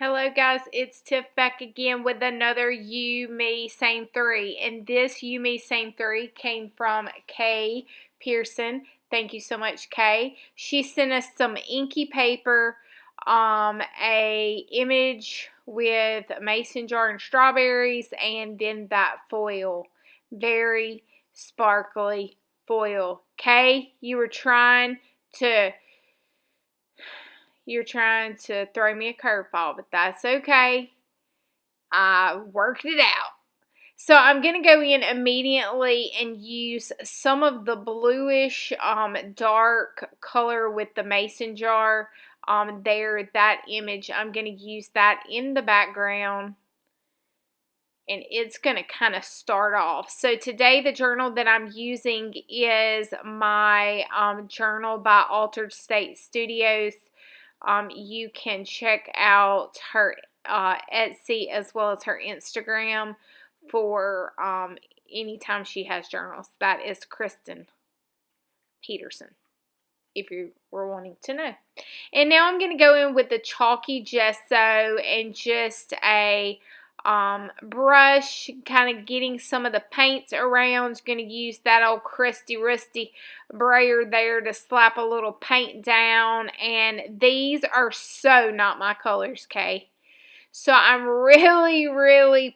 Hello guys, it's Tiff back again with another You, Me, Same 3. And this You, Me, Same 3 came from Kay Pearson. Thank you so much, Kay. She sent us some inky paper, a image with a mason jar and strawberries, and then that foil. Very sparkly foil. Kay, you're trying to throw me a curveball, but that's okay. I worked it out. So I'm going to go in immediately and use some of the bluish dark color with the mason jar there, that image. I'm going to use that in the background. And it's going to kind of start off. So today the journal that I'm using is my journal by Altered State Studios. You can check out her Etsy as well as her Instagram for anytime she has journals. That is Kristen Peterson, if you were wanting to know. And now I'm going to go in with the chalky gesso and just a brush, kind of getting some of the paints around. Going to use that old crusty rusty brayer there to slap a little paint down. And these are so not my colors, Kay. So I'm really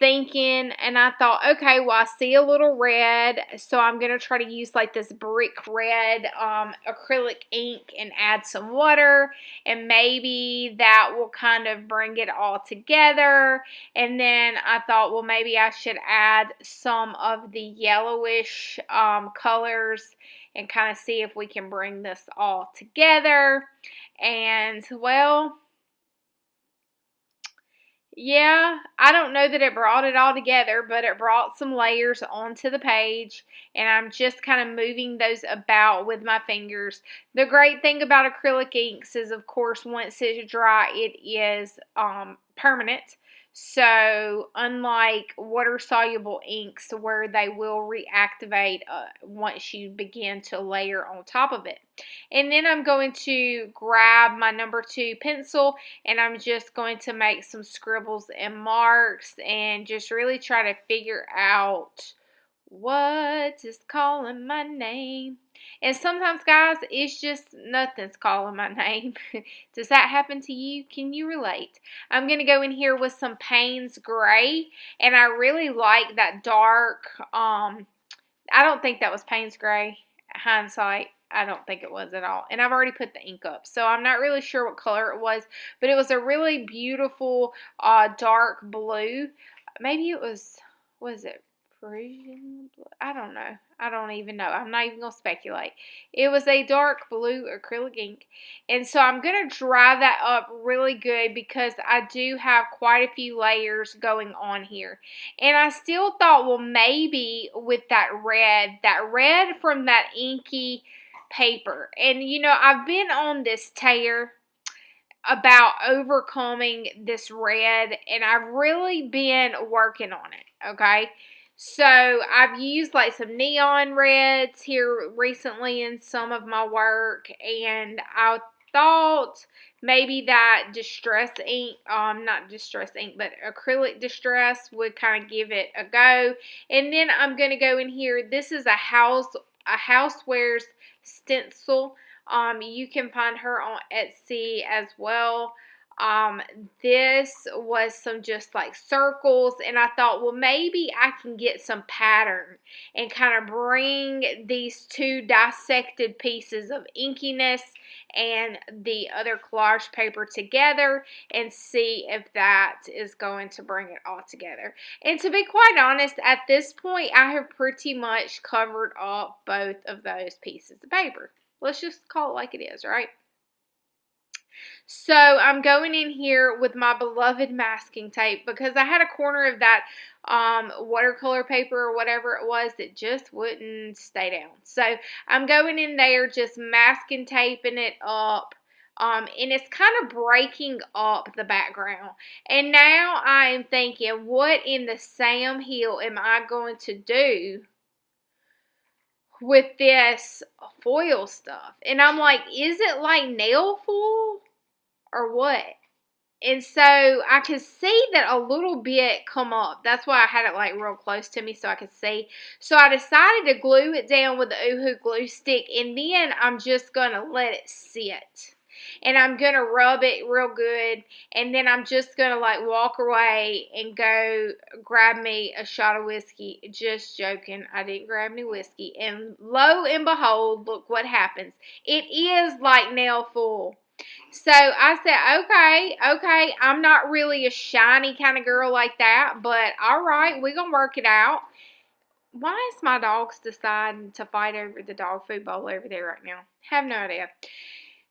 thinking, and I thought, okay, well, I see a little red, so I'm going to try to use like this brick red acrylic ink and add some water, and maybe that will kind of bring it all together. And then I thought, well, maybe I should add some of the yellowish colors and kind of see if we can bring this all together. And, well, yeah, I don't know that it brought it all together, but it brought some layers onto the page, and I'm just kind of moving those about with my fingers. The great thing about acrylic inks is, of course, once it's dry, it is permanent. So, unlike water-soluble inks where they will reactivate once you begin to layer on top of it. And then I'm going to grab my number 2 pencil, and I'm just going to make some scribbles and marks and just really try to figure out what is calling my name. And sometimes, guys, it's just nothing's calling my name. Does that happen to you? Can you relate? I'm going to go in here with some Payne's Gray, and I really like that dark, I don't think that was Payne's Gray. Hindsight, I don't think it was at all. And I've already put the ink up, so I'm not really sure what color it was, but it was a really beautiful dark blue. Maybe it was it Parisian blue? I don't know. I don't even know. I'm not even going to speculate. It was a dark blue acrylic ink. And so I'm going to dry that up really good because I do have quite a few layers going on here. And I still thought, well, maybe with that red from that inky paper. And, you know, I've been on this tear about overcoming this red, and I've really been working on it, okay? So I've used like some neon reds here recently in some of my work, and I thought maybe that distress ink, not distress ink, but acrylic distress would kind of give it a go. And then I'm going to go in here. This is a housewares stencil. You can find her on Etsy as well. This was some just like circles, and I thought, well, maybe I can get some pattern and kind of bring these two dissected pieces of inkiness and the other collage paper together and see if that is going to bring it all together. And to be quite honest, at this point, I have pretty much covered up both of those pieces of paper. Let's just call it like it is, right? So I'm going in here with my beloved masking tape because I had a corner of that watercolor paper or whatever it was that just wouldn't stay down. So I'm going in there just masking taping it up. And it's kind of breaking up the background. And now I am thinking, what in the Sam Hill am I going to do with this foil stuff? And I'm like, is it like nail foil or what? And so I could see that a little bit come up. That's why I had it like real close to me so I could see. So I decided to glue it down with the Oohoo glue stick, and then I'm just going to let it sit. And I'm going to rub it real good, and then I'm just going to like walk away and go grab me a shot of whiskey. Just joking. I didn't grab any whiskey. And lo and behold, look what happens. It is like nail full. So I said, okay, I'm not really a shiny kind of girl like that, but all right, we're going to work it out. Why is my dogs deciding to fight over the dog food bowl over there right now? Have no idea.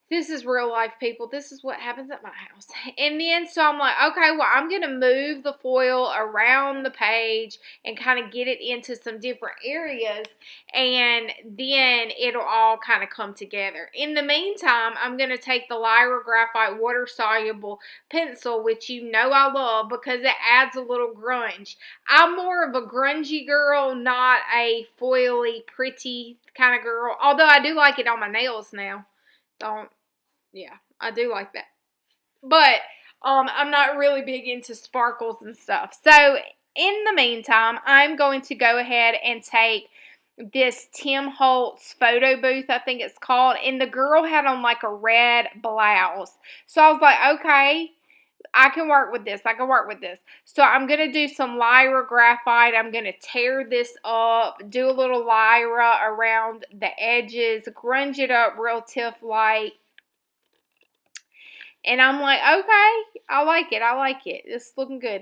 This is real life, people. This is what happens at my house. And then, so I'm like, okay, well, I'm going to move the foil around the page and kind of get it into some different areas. And then it'll all kind of come together. In the meantime, I'm going to take the Lyra Graphite water-soluble pencil, which you know I love because it adds a little grunge. I'm more of a grungy girl, not a foily, pretty kind of girl. Although I do like it on my nails now. Yeah, I do like that. But I'm not really big into sparkles and stuff. So in the meantime, I'm going to go ahead and take this Tim Holtz photo booth, I think it's called. And the girl had on like a red blouse. So I was like, okay, I can work with this. So I'm going to do some Lyra graphite. I'm going to tear this up, do a little Lyra around the edges, grunge it up real tiff light. And I'm like, okay, I like it. This is looking good.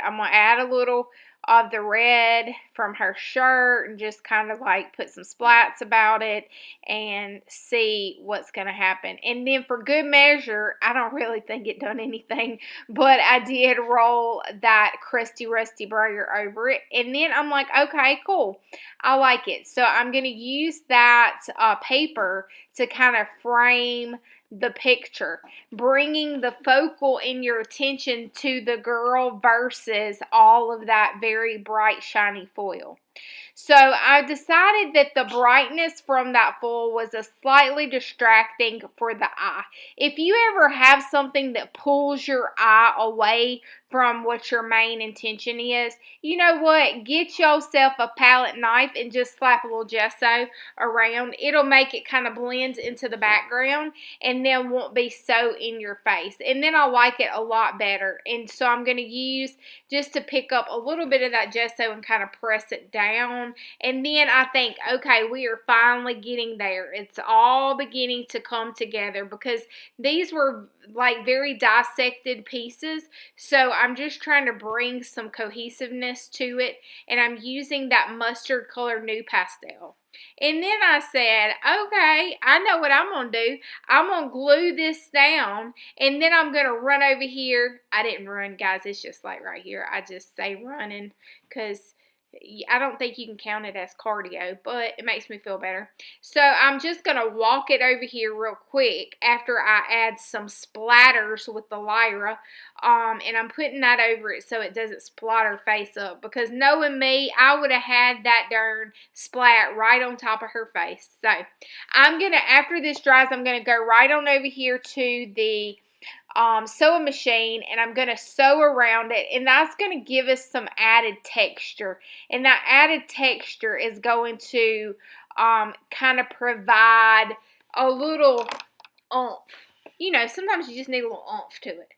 I'm going to add a little of the red from her shirt and just kind of like put some splats about it and see what's going to happen. And then for good measure, I don't really think it done anything, but I did roll that crusty rusty brayer over it. And then I'm like, okay, cool. I like it. So I'm going to use that paper to kind of frame the picture, bringing the focal in your attention to the girl versus all of that very bright shiny foil. So I decided that the brightness from that foil was a slightly distracting for the eye. If you ever have something that pulls your eye away from what your main intention is, you know what? Get yourself a palette knife and just slap a little gesso around. It'll make it kind of blend into the background and then won't be so in your face. And then I'll like it a lot better. And so I'm going to use just to pick up a little bit of that gesso and kind of press it down. And then I think, okay, we are finally getting there. It's all beginning to come together because these were like very dissected pieces. So I'm just trying to bring some cohesiveness to it. And I'm using that mustard color new pastel. And then I said, okay, I know what I'm going to do. I'm going to glue this down, and then I'm going to run over here. I didn't run, guys. It's just like right here. I just say running because I don't think you can count it as cardio, but it makes me feel better. So I'm just going to walk it over here real quick after I add some splatters with the Lyra. And I'm putting that over it so it doesn't splatter face up. Because knowing me, I would have had that darn splat right on top of her face. So I'm going to, after this dries, I'm going to go right on over here to the sewing machine, and I'm going to sew around it, and that's going to give us some added texture, and that added texture is going to kind of provide a little oomph. You know, sometimes you just need a little oomph to it.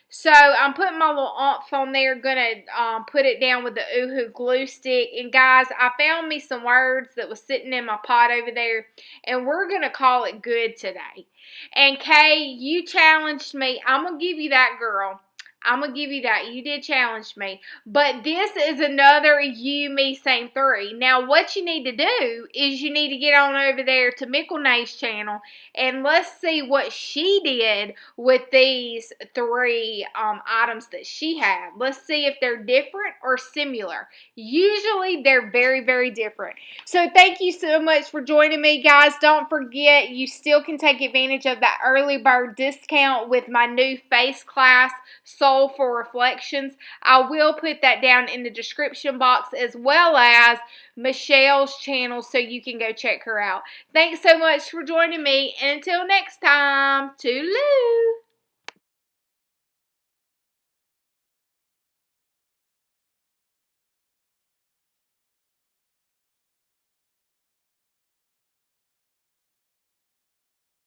So I'm putting my little oomph on there, going to put it down with the Oohoo glue stick. And guys, I found me some words that was sitting in my pot over there, and we're going to call it good today. And Kay, you challenged me. I'm going to give you that, girl. I'm going to give you that. You did challenge me. But this is another you, me, same three. Now, what you need to do is you need to get on over there to Mickle channel, and let's see what she did with these three items that she had. Let's see if they're different or similar. Usually, they're very, very different. So, thank you so much for joining me, guys. Don't forget, you still can take advantage of that early bird discount with my new face class, Soul for Reflections. I will put that down in the description box as well as Michelle's channel so you can go check her out. Thanks so much for joining me, and until next time, toodaloo!